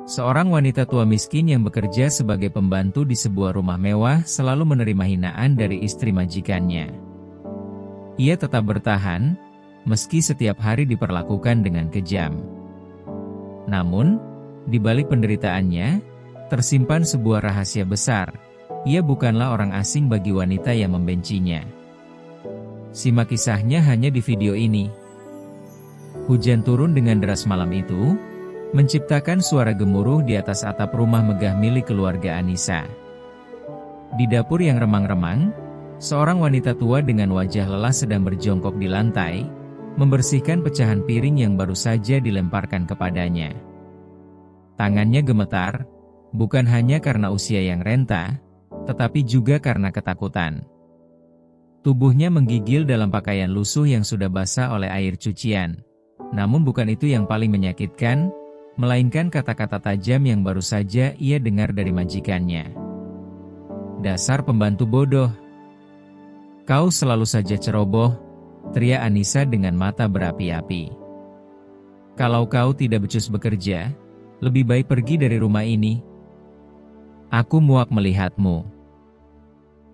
Seorang wanita tua miskin yang bekerja sebagai pembantu di sebuah rumah mewah selalu menerima hinaan dari istri majikannya. Ia tetap bertahan, meski setiap hari diperlakukan dengan kejam. Namun, di balik penderitaannya, tersimpan sebuah rahasia besar. Ia bukanlah orang asing bagi wanita yang membencinya. Simak kisahnya hanya di video ini. Hujan turun dengan deras malam itu, menciptakan suara gemuruh di atas atap rumah megah milik keluarga Anissa. Di dapur yang remang-remang, seorang wanita tua dengan wajah lelah sedang berjongkok di lantai, membersihkan pecahan piring yang baru saja dilemparkan kepadanya. Tangannya gemetar, bukan hanya karena usia yang renta, tetapi juga karena ketakutan. Tubuhnya menggigil dalam pakaian lusuh yang sudah basah oleh air cucian. Namun bukan itu yang paling menyakitkan, melainkan kata-kata tajam yang baru saja ia dengar dari majikannya. "Dasar pembantu bodoh. Kau selalu saja ceroboh," teriak Anissa dengan mata berapi-api. "Kalau kau tidak becus bekerja, lebih baik pergi dari rumah ini. Aku muak melihatmu."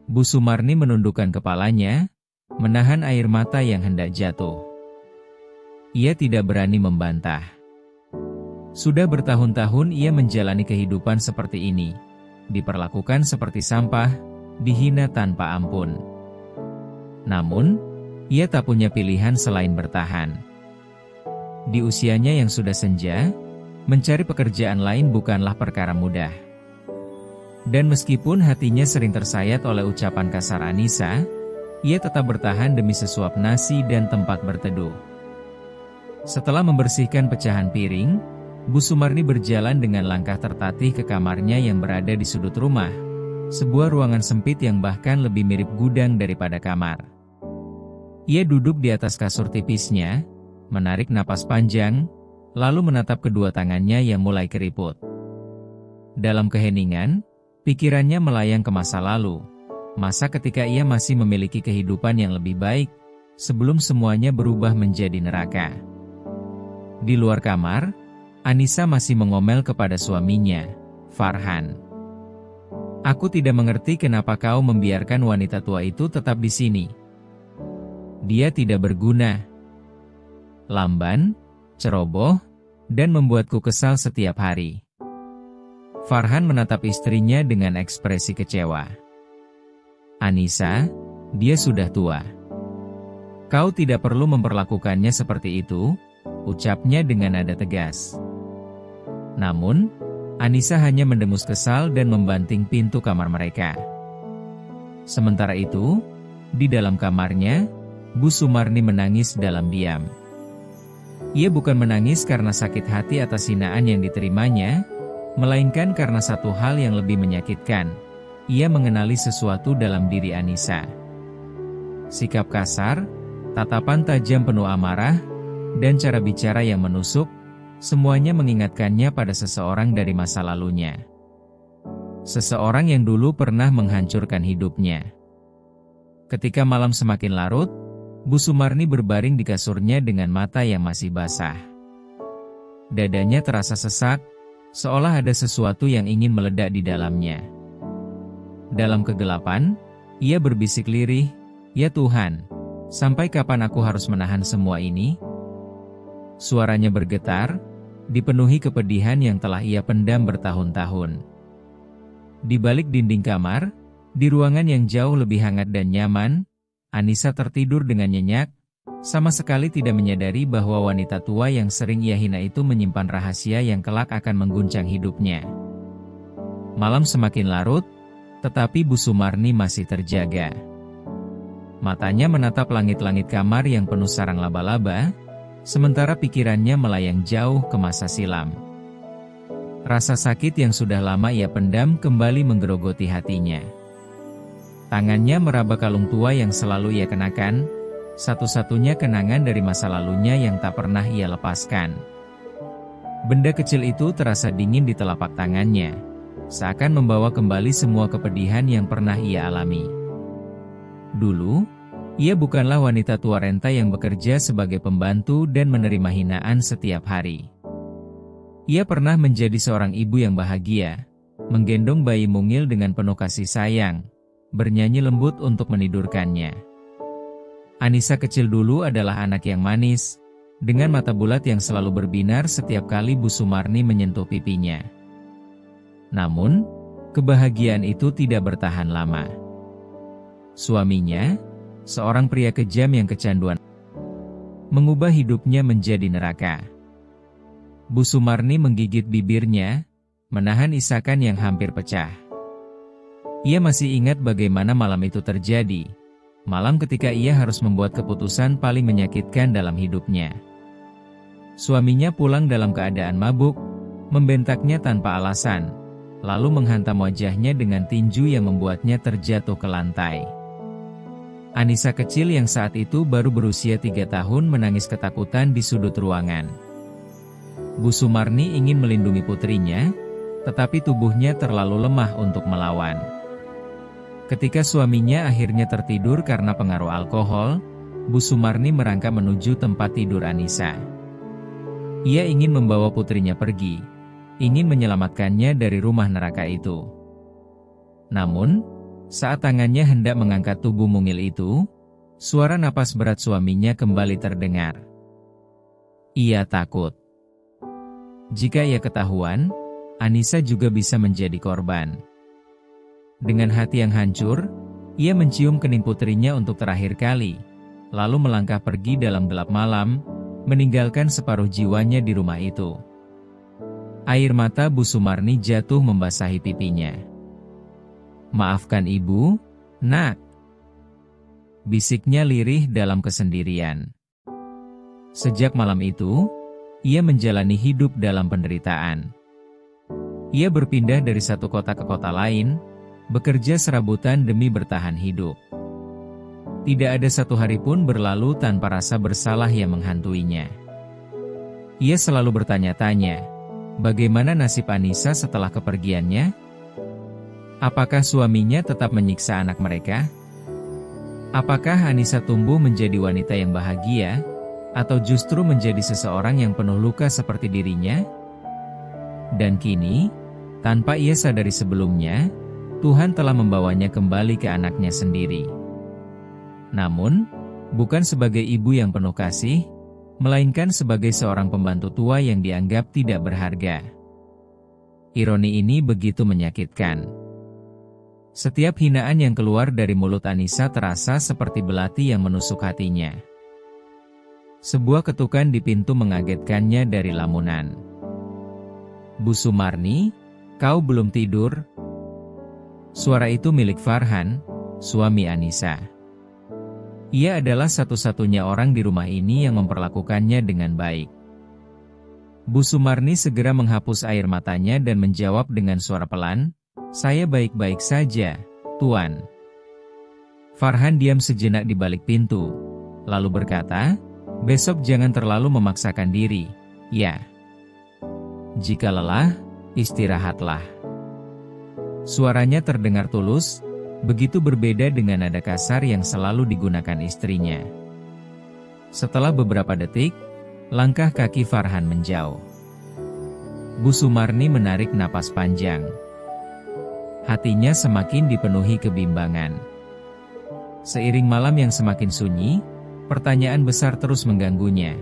Bu Sumarni menundukkan kepalanya, menahan air mata yang hendak jatuh. Ia tidak berani membantah. Sudah bertahun-tahun ia menjalani kehidupan seperti ini, diperlakukan seperti sampah, dihina tanpa ampun. Namun, ia tak punya pilihan selain bertahan. Di usianya yang sudah senja, mencari pekerjaan lain bukanlah perkara mudah. Dan meskipun hatinya sering tersayat oleh ucapan kasar Anissa, ia tetap bertahan demi sesuap nasi dan tempat berteduh. Setelah membersihkan pecahan piring, Bu Sumarni berjalan dengan langkah tertatih ke kamarnya yang berada di sudut rumah, sebuah ruangan sempit yang bahkan lebih mirip gudang daripada kamar. Ia duduk di atas kasur tipisnya, menarik napas panjang, lalu menatap kedua tangannya yang mulai keriput. Dalam keheningan, pikirannya melayang ke masa lalu, masa ketika ia masih memiliki kehidupan yang lebih baik, sebelum semuanya berubah menjadi neraka. Di luar kamar, Anissa masih mengomel kepada suaminya, Farhan. "Aku tidak mengerti kenapa kau membiarkan wanita tua itu tetap di sini. Dia tidak berguna, lamban, ceroboh, dan membuatku kesal setiap hari." Farhan menatap istrinya dengan ekspresi kecewa. "Anissa, dia sudah tua. Kau tidak perlu memperlakukannya seperti itu," ucapnya dengan nada tegas. Namun, Anissa hanya mendengus kesal dan membanting pintu kamar mereka. Sementara itu, di dalam kamarnya, Bu Sumarni menangis dalam diam. Ia bukan menangis karena sakit hati atas hinaan yang diterimanya, melainkan karena satu hal yang lebih menyakitkan. Ia mengenali sesuatu dalam diri Anissa. Sikap kasar, tatapan tajam penuh amarah, dan cara bicara yang menusuk, semuanya mengingatkannya pada seseorang dari masa lalunya. Seseorang yang dulu pernah menghancurkan hidupnya. Ketika malam semakin larut, Bu Sumarni berbaring di kasurnya dengan mata yang masih basah. Dadanya terasa sesak, seolah ada sesuatu yang ingin meledak di dalamnya. Dalam kegelapan, ia berbisik lirih, "Ya Tuhan, sampai kapan aku harus menahan semua ini?" Suaranya bergetar, dipenuhi kepedihan yang telah ia pendam bertahun-tahun. Di balik dinding kamar, di ruangan yang jauh lebih hangat dan nyaman, Anissa tertidur dengan nyenyak, sama sekali tidak menyadari bahwa wanita tua yang sering ia hina itu menyimpan rahasia yang kelak akan mengguncang hidupnya. Malam semakin larut, tetapi Bu Sumarni masih terjaga. Matanya menatap langit-langit kamar yang penuh sarang laba-laba, sementara pikirannya melayang jauh ke masa silam. Rasa sakit yang sudah lama ia pendam kembali menggerogoti hatinya. Tangannya meraba kalung tua yang selalu ia kenakan, satu-satunya kenangan dari masa lalunya yang tak pernah ia lepaskan. Benda kecil itu terasa dingin di telapak tangannya, seakan membawa kembali semua kepedihan yang pernah ia alami. Dulu, ia bukanlah wanita tua renta yang bekerja sebagai pembantu dan menerima hinaan setiap hari. Ia pernah menjadi seorang ibu yang bahagia, menggendong bayi mungil dengan penuh kasih sayang, bernyanyi lembut untuk menidurkannya. Anissa kecil dulu adalah anak yang manis, dengan mata bulat yang selalu berbinar setiap kali Bu Sumarni menyentuh pipinya. Namun, kebahagiaan itu tidak bertahan lama. Suaminya, seorang pria kejam yang kecanduan, mengubah hidupnya menjadi neraka. Bu Sumarni menggigit bibirnya, menahan isakan yang hampir pecah. Ia masih ingat bagaimana malam itu terjadi, malam ketika ia harus membuat keputusan paling menyakitkan dalam hidupnya. Suaminya pulang dalam keadaan mabuk, membentaknya tanpa alasan, lalu menghantam wajahnya dengan tinju yang membuatnya terjatuh ke lantai. Anissa kecil yang saat itu baru berusia 3 tahun menangis ketakutan di sudut ruangan. Bu Sumarni ingin melindungi putrinya, tetapi tubuhnya terlalu lemah untuk melawan. Ketika suaminya akhirnya tertidur karena pengaruh alkohol, Bu Sumarni merangkak menuju tempat tidur Anissa. Ia ingin membawa putrinya pergi, ingin menyelamatkannya dari rumah neraka itu. Namun, saat tangannya hendak mengangkat tubuh mungil itu, suara napas berat suaminya kembali terdengar. Ia takut. Jika ia ketahuan, Anissa juga bisa menjadi korban. Dengan hati yang hancur, ia mencium kening putrinya untuk terakhir kali, lalu melangkah pergi dalam gelap malam, meninggalkan separuh jiwanya di rumah itu. Air mata Bu Sumarni jatuh membasahi pipinya. "Maafkan ibu, nak," bisiknya lirih dalam kesendirian. Sejak malam itu, ia menjalani hidup dalam penderitaan. Ia berpindah dari satu kota ke kota lain, bekerja serabutan demi bertahan hidup. Tidak ada satu hari pun berlalu tanpa rasa bersalah yang menghantuinya. Ia selalu bertanya-tanya, bagaimana nasib Anissa setelah kepergiannya? Apakah suaminya tetap menyiksa anak mereka? Apakah Anissa tumbuh menjadi wanita yang bahagia, atau justru menjadi seseorang yang penuh luka seperti dirinya? Dan kini, tanpa ia sadari sebelumnya, Tuhan telah membawanya kembali ke anaknya sendiri. Namun, bukan sebagai ibu yang penuh kasih, melainkan sebagai seorang pembantu tua yang dianggap tidak berharga. Ironi ini begitu menyakitkan. Setiap hinaan yang keluar dari mulut Anissa terasa seperti belati yang menusuk hatinya. Sebuah ketukan di pintu mengagetkannya dari lamunan. "Bu Sumarni, kau belum tidur?" Suara itu milik Farhan, suami Anissa. Ia adalah satu-satunya orang di rumah ini yang memperlakukannya dengan baik. Bu Sumarni segera menghapus air matanya dan menjawab dengan suara pelan, "Saya baik-baik saja, Tuan." Farhan diam sejenak di balik pintu, lalu berkata, "Besok jangan terlalu memaksakan diri, ya. Jika lelah, istirahatlah." Suaranya terdengar tulus, begitu berbeda dengan nada kasar yang selalu digunakan istrinya. Setelah beberapa detik, langkah kaki Farhan menjauh. Bu Sumarni menarik napas panjang. Hatinya semakin dipenuhi kebimbangan. Seiring malam yang semakin sunyi, pertanyaan besar terus mengganggunya.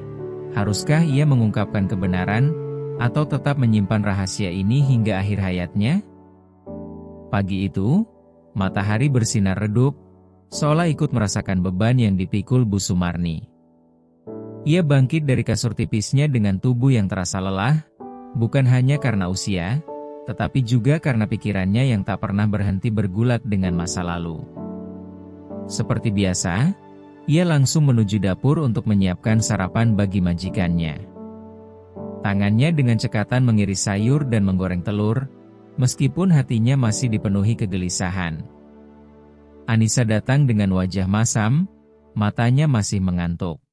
Haruskah ia mengungkapkan kebenaran, atau tetap menyimpan rahasia ini hingga akhir hayatnya? Pagi itu, matahari bersinar redup, seolah ikut merasakan beban yang dipikul Bu Sumarni. Ia bangkit dari kasur tipisnya dengan tubuh yang terasa lelah, bukan hanya karena usia, tetapi juga karena pikirannya yang tak pernah berhenti bergulat dengan masa lalu. Seperti biasa, ia langsung menuju dapur untuk menyiapkan sarapan bagi majikannya. Tangannya dengan cekatan mengiris sayur dan menggoreng telur, meskipun hatinya masih dipenuhi kegelisahan. Anissa datang dengan wajah masam, matanya masih mengantuk.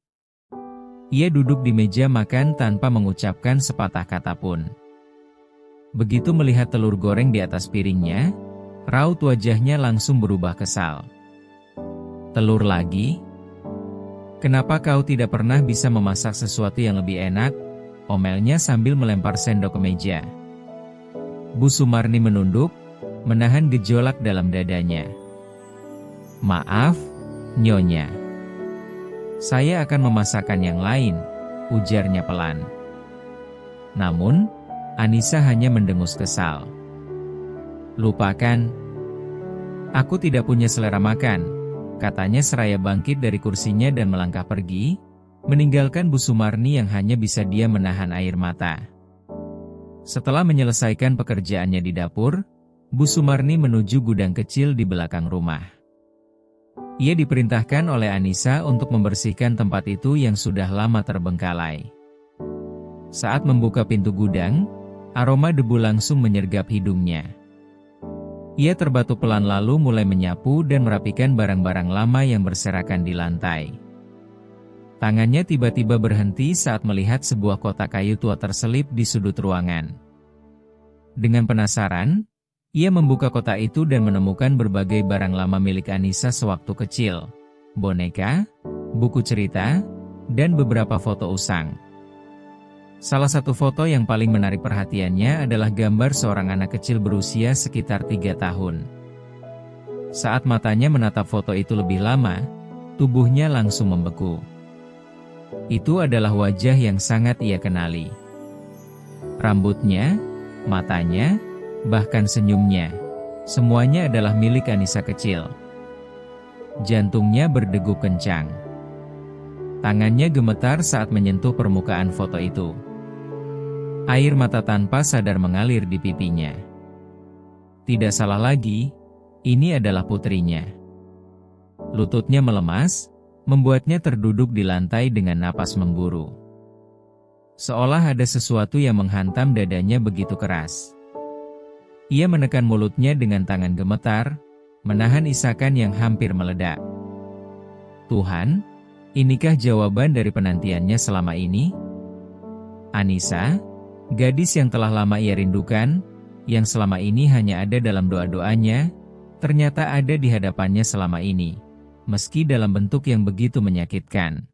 Ia duduk di meja makan tanpa mengucapkan sepatah kata pun. Begitu melihat telur goreng di atas piringnya, raut wajahnya langsung berubah kesal. "Telur lagi? Kenapa kau tidak pernah bisa memasak sesuatu yang lebih enak?" omelnya sambil melempar sendok ke meja. Bu Sumarni menunduk, menahan gejolak dalam dadanya. "Maaf, Nyonya. Saya akan memasakkan yang lain," ujarnya pelan. Namun, Anissa hanya mendengus kesal. "Lupakan. Aku tidak punya selera makan," katanya seraya bangkit dari kursinya dan melangkah pergi, meninggalkan Bu Sumarni yang hanya bisa diam menahan air mata. Setelah menyelesaikan pekerjaannya di dapur, Bu Sumarni menuju gudang kecil di belakang rumah. Ia diperintahkan oleh Anissa untuk membersihkan tempat itu yang sudah lama terbengkalai. Saat membuka pintu gudang, aroma debu langsung menyergap hidungnya. Ia terbatuk pelan lalu mulai menyapu dan merapikan barang-barang lama yang berserakan di lantai. Tangannya tiba-tiba berhenti saat melihat sebuah kotak kayu tua terselip di sudut ruangan. Dengan penasaran, ia membuka kotak itu dan menemukan berbagai barang lama milik Anissa sewaktu kecil, boneka, buku cerita, dan beberapa foto usang. Salah satu foto yang paling menarik perhatiannya adalah gambar seorang anak kecil berusia sekitar 3 tahun. Saat matanya menatap foto itu lebih lama, tubuhnya langsung membeku. Itu adalah wajah yang sangat ia kenali. Rambutnya, matanya, bahkan senyumnya, semuanya adalah milik Anissa kecil. Jantungnya berdegup kencang. Tangannya gemetar saat menyentuh permukaan foto itu. Air mata tanpa sadar mengalir di pipinya. Tidak salah lagi, ini adalah putrinya. Lututnya melemas, membuatnya terduduk di lantai dengan napas memburu. Seolah ada sesuatu yang menghantam dadanya begitu keras. Ia menekan mulutnya dengan tangan gemetar, menahan isakan yang hampir meledak. "Tuhan, inikah jawaban dari penantiannya selama ini?" Anissa, gadis yang telah lama ia rindukan, yang selama ini hanya ada dalam doa-doanya, ternyata ada di hadapannya selama ini, meski dalam bentuk yang begitu menyakitkan.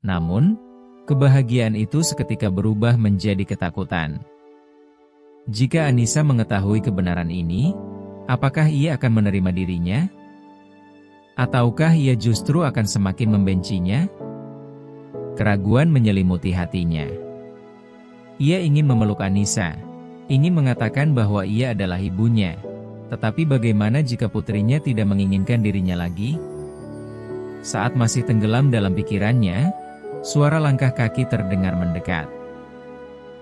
Namun, kebahagiaan itu seketika berubah menjadi ketakutan. Jika Anissa mengetahui kebenaran ini, apakah ia akan menerima dirinya? Ataukah ia justru akan semakin membencinya? Keraguan menyelimuti hatinya. Ia ingin memeluk Anissa, ingin mengatakan bahwa ia adalah ibunya, tetapi bagaimana jika putrinya tidak menginginkan dirinya lagi? Saat masih tenggelam dalam pikirannya, suara langkah kaki terdengar mendekat.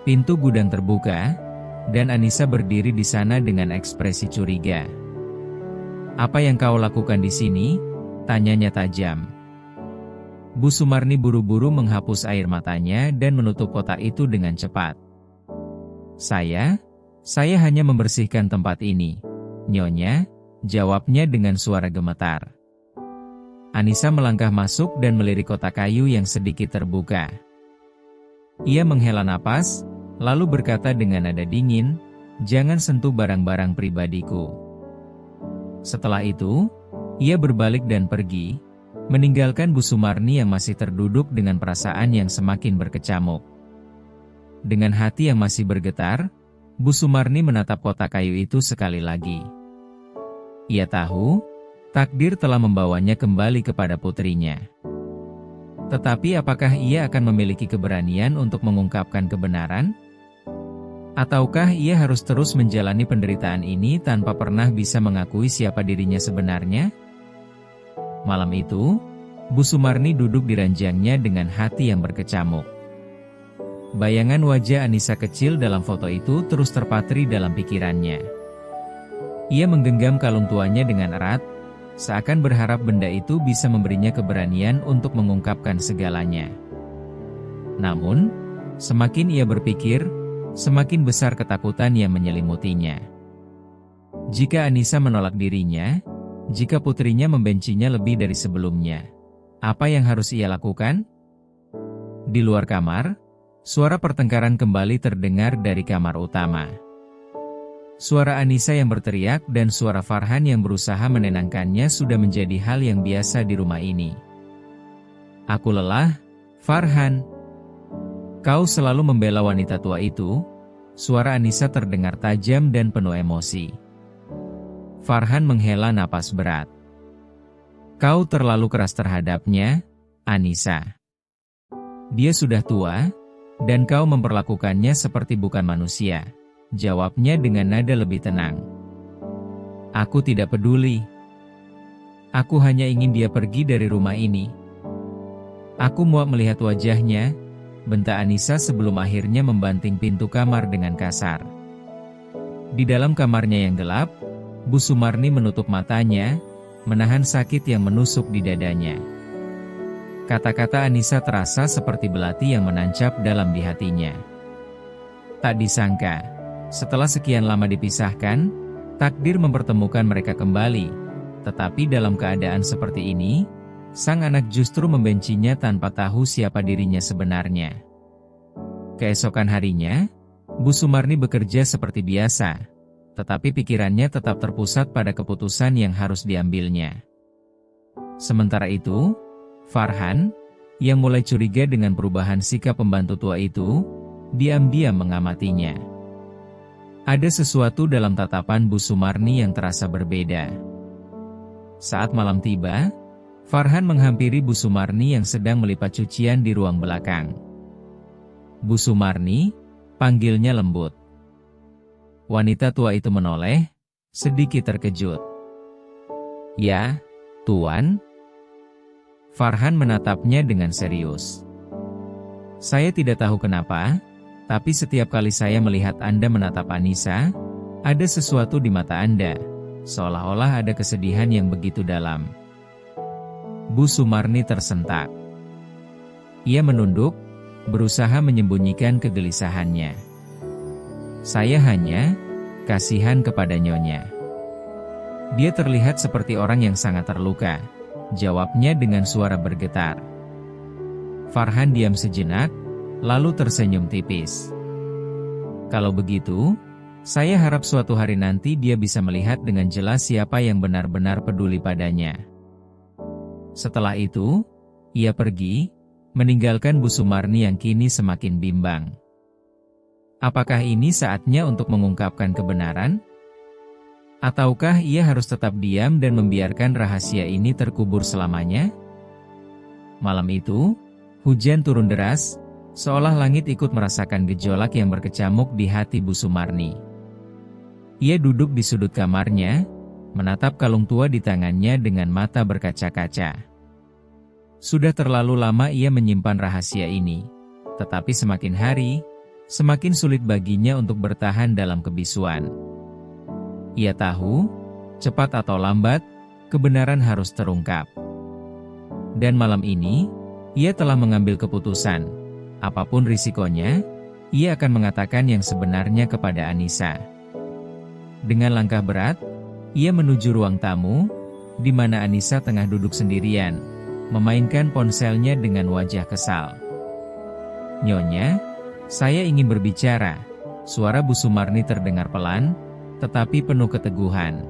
Pintu gudang terbuka, dan Anissa berdiri di sana dengan ekspresi curiga. "Apa yang kau lakukan di sini?" tanyanya tajam. Bu Sumarni buru-buru menghapus air matanya dan menutup kotak itu dengan cepat. Saya hanya membersihkan tempat ini, Nyonya," jawabnya dengan suara gemetar. Anissa melangkah masuk dan melirik kotak kayu yang sedikit terbuka. Ia menghela napas, lalu berkata dengan nada dingin, "Jangan sentuh barang-barang pribadiku." Setelah itu, ia berbalik dan pergi, meninggalkan Bu Sumarni yang masih terduduk dengan perasaan yang semakin berkecamuk. Dengan hati yang masih bergetar, Bu Sumarni menatap kotak kayu itu sekali lagi. Ia tahu, takdir telah membawanya kembali kepada putrinya. Tetapi apakah ia akan memiliki keberanian untuk mengungkapkan kebenaran? Ataukah ia harus terus menjalani penderitaan ini tanpa pernah bisa mengakui siapa dirinya sebenarnya? Malam itu, Bu Sumarni duduk di ranjangnya dengan hati yang berkecamuk. Bayangan wajah Anissa kecil dalam foto itu terus terpatri dalam pikirannya. Ia menggenggam kalung tuanya dengan erat, seakan berharap benda itu bisa memberinya keberanian untuk mengungkapkan segalanya. Namun, semakin ia berpikir, semakin besar ketakutan yang menyelimutinya. Jika Anissa menolak dirinya, jika putrinya membencinya lebih dari sebelumnya, apa yang harus ia lakukan? Di luar kamar, suara pertengkaran kembali terdengar dari kamar utama. Suara Anissa yang berteriak dan suara Farhan yang berusaha menenangkannya sudah menjadi hal yang biasa di rumah ini. "Aku lelah, Farhan. Kau selalu membela wanita tua itu. Suara Anissa terdengar tajam dan penuh emosi. Farhan menghela napas berat. Kau terlalu keras terhadapnya, Anissa. Dia sudah tua, dan kau memperlakukannya seperti bukan manusia, jawabnya dengan nada lebih tenang. Aku tidak peduli. Aku hanya ingin dia pergi dari rumah ini. Aku muak melihat wajahnya, bentak Anissa sebelum akhirnya membanting pintu kamar dengan kasar. Di dalam kamarnya yang gelap, Bu Sumarni menutup matanya, menahan sakit yang menusuk di dadanya. Kata-kata Anissa terasa seperti belati yang menancap dalam di hatinya. Tak disangka, setelah sekian lama dipisahkan, takdir mempertemukan mereka kembali. Tetapi dalam keadaan seperti ini, sang anak justru membencinya tanpa tahu siapa dirinya sebenarnya. Keesokan harinya, Bu Sumarni bekerja seperti biasa, tetapi pikirannya tetap terpusat pada keputusan yang harus diambilnya. Sementara itu, Farhan, yang mulai curiga dengan perubahan sikap pembantu tua itu, diam-diam mengamatinya. Ada sesuatu dalam tatapan Bu Sumarni yang terasa berbeda. Saat malam tiba, Farhan menghampiri Bu Sumarni yang sedang melipat cucian di ruang belakang. Bu Sumarni, panggilnya lembut. Wanita tua itu menoleh, sedikit terkejut. Ya, Tuan. Farhan menatapnya dengan serius. Saya tidak tahu kenapa, tapi setiap kali saya melihat Anda menatap Anissa, ada sesuatu di mata Anda, seolah-olah ada kesedihan yang begitu dalam. Bu Sumarni tersentak. Ia menunduk, berusaha menyembunyikan kegelisahannya. Saya hanya kasihan kepada Nyonya. Dia terlihat seperti orang yang sangat terluka, jawabnya dengan suara bergetar. Farhan diam sejenak, lalu tersenyum tipis. Kalau begitu, saya harap suatu hari nanti dia bisa melihat dengan jelas siapa yang benar-benar peduli padanya. Setelah itu, ia pergi, meninggalkan Bu Sumarni yang kini semakin bimbang. Apakah ini saatnya untuk mengungkapkan kebenaran? Ataukah ia harus tetap diam dan membiarkan rahasia ini terkubur selamanya? Malam itu, hujan turun deras, seolah langit ikut merasakan gejolak yang berkecamuk di hati Bu Sumarni. Ia duduk di sudut kamarnya, menatap kalung tua di tangannya dengan mata berkaca-kaca. Sudah terlalu lama ia menyimpan rahasia ini, tetapi semakin hari, semakin sulit baginya untuk bertahan dalam kebisuan. Ia tahu, cepat atau lambat, kebenaran harus terungkap. Dan malam ini, ia telah mengambil keputusan. Apapun risikonya, ia akan mengatakan yang sebenarnya kepada Anissa. Dengan langkah berat, ia menuju ruang tamu, di mana Anissa tengah duduk sendirian, memainkan ponselnya dengan wajah kesal. Nyonya, saya ingin berbicara. Suara Bu Sumarni terdengar pelan, tetapi penuh keteguhan.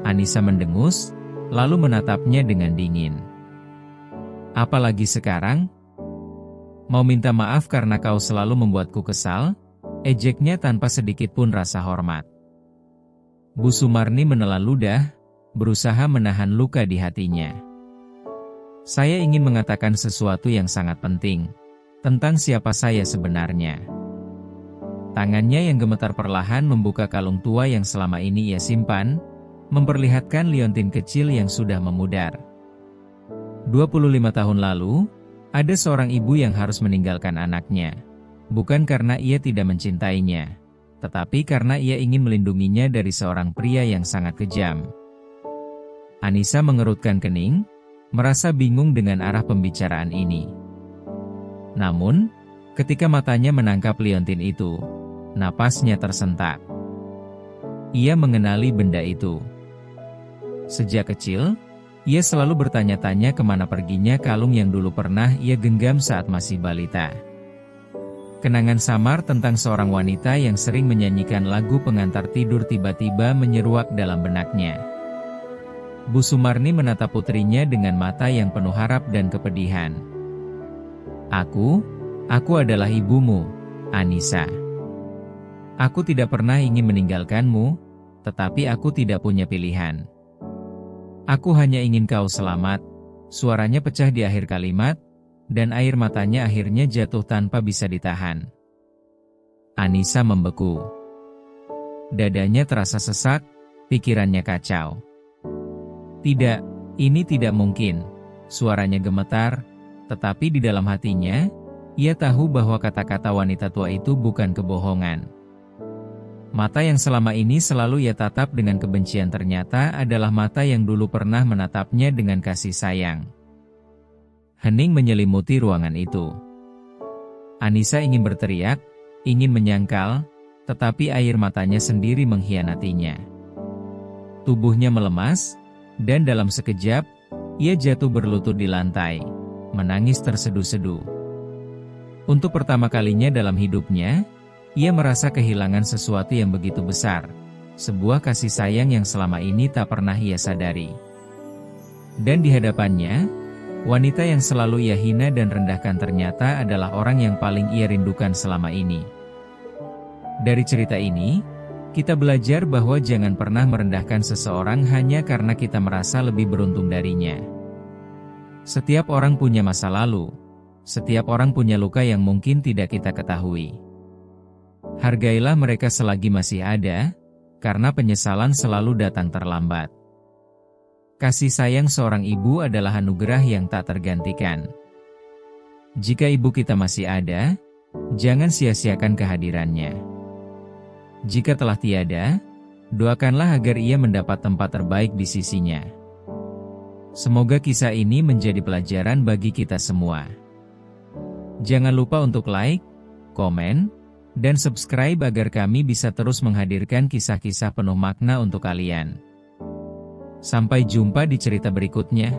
Anissa mendengus, lalu menatapnya dengan dingin. Apalagi sekarang? Mau minta maaf karena kau selalu membuatku kesal? Ejeknya tanpa sedikit pun rasa hormat. Bu Sumarni menelan ludah, berusaha menahan luka di hatinya. Saya ingin mengatakan sesuatu yang sangat penting, tentang siapa saya sebenarnya. Tangannya yang gemetar perlahan membuka kalung tua yang selama ini ia simpan, memperlihatkan liontin kecil yang sudah memudar. 25 tahun lalu, ada seorang ibu yang harus meninggalkan anaknya. Bukan karena ia tidak mencintainya, tetapi karena ia ingin melindunginya dari seorang pria yang sangat kejam. Anissa mengerutkan kening, merasa bingung dengan arah pembicaraan ini. Namun, ketika matanya menangkap liontin itu, napasnya tersentak. Ia mengenali benda itu. Sejak kecil, ia selalu bertanya-tanya kemana perginya kalung yang dulu pernah ia genggam saat masih balita. Kenangan samar tentang seorang wanita yang sering menyanyikan lagu pengantar tidur tiba-tiba menyeruak dalam benaknya. Bu Sumarni menatap putrinya dengan mata yang penuh harap dan kepedihan. Aku Aku adalah ibumu, Anissa. Aku tidak pernah ingin meninggalkanmu, tetapi aku tidak punya pilihan. Aku hanya ingin kau selamat." Suaranya pecah di akhir kalimat, dan air matanya akhirnya jatuh tanpa bisa ditahan. Anissa membeku. Dadanya terasa sesak, pikirannya kacau. "Tidak, ini tidak mungkin." Suaranya gemetar, tetapi di dalam hatinya, ia tahu bahwa kata-kata wanita tua itu bukan kebohongan. Mata yang selama ini selalu ia tatap dengan kebencian ternyata adalah mata yang dulu pernah menatapnya dengan kasih sayang. Hening menyelimuti ruangan itu. Anissa ingin berteriak, ingin menyangkal, tetapi air matanya sendiri mengkhianatinya. Tubuhnya melemas, dan dalam sekejap, ia jatuh berlutut di lantai, menangis terseduh-seduh. Untuk pertama kalinya dalam hidupnya, ia merasa kehilangan sesuatu yang begitu besar, sebuah kasih sayang yang selama ini tak pernah ia sadari. Dan di hadapannya, wanita yang selalu ia hina dan rendahkan ternyata adalah orang yang paling ia rindukan selama ini. Dari cerita ini, kita belajar bahwa jangan pernah merendahkan seseorang hanya karena kita merasa lebih beruntung darinya. Setiap orang punya masa lalu, setiap orang punya luka yang mungkin tidak kita ketahui. Hargailah mereka selagi masih ada, karena penyesalan selalu datang terlambat. Kasih sayang seorang ibu adalah anugerah yang tak tergantikan. Jika ibu kita masih ada, jangan sia-siakan kehadirannya. Jika telah tiada, doakanlah agar ia mendapat tempat terbaik di sisinya. Semoga kisah ini menjadi pelajaran bagi kita semua. Jangan lupa untuk like, komen, dan subscribe agar kami bisa terus menghadirkan kisah-kisah penuh makna untuk kalian. Sampai jumpa di cerita berikutnya.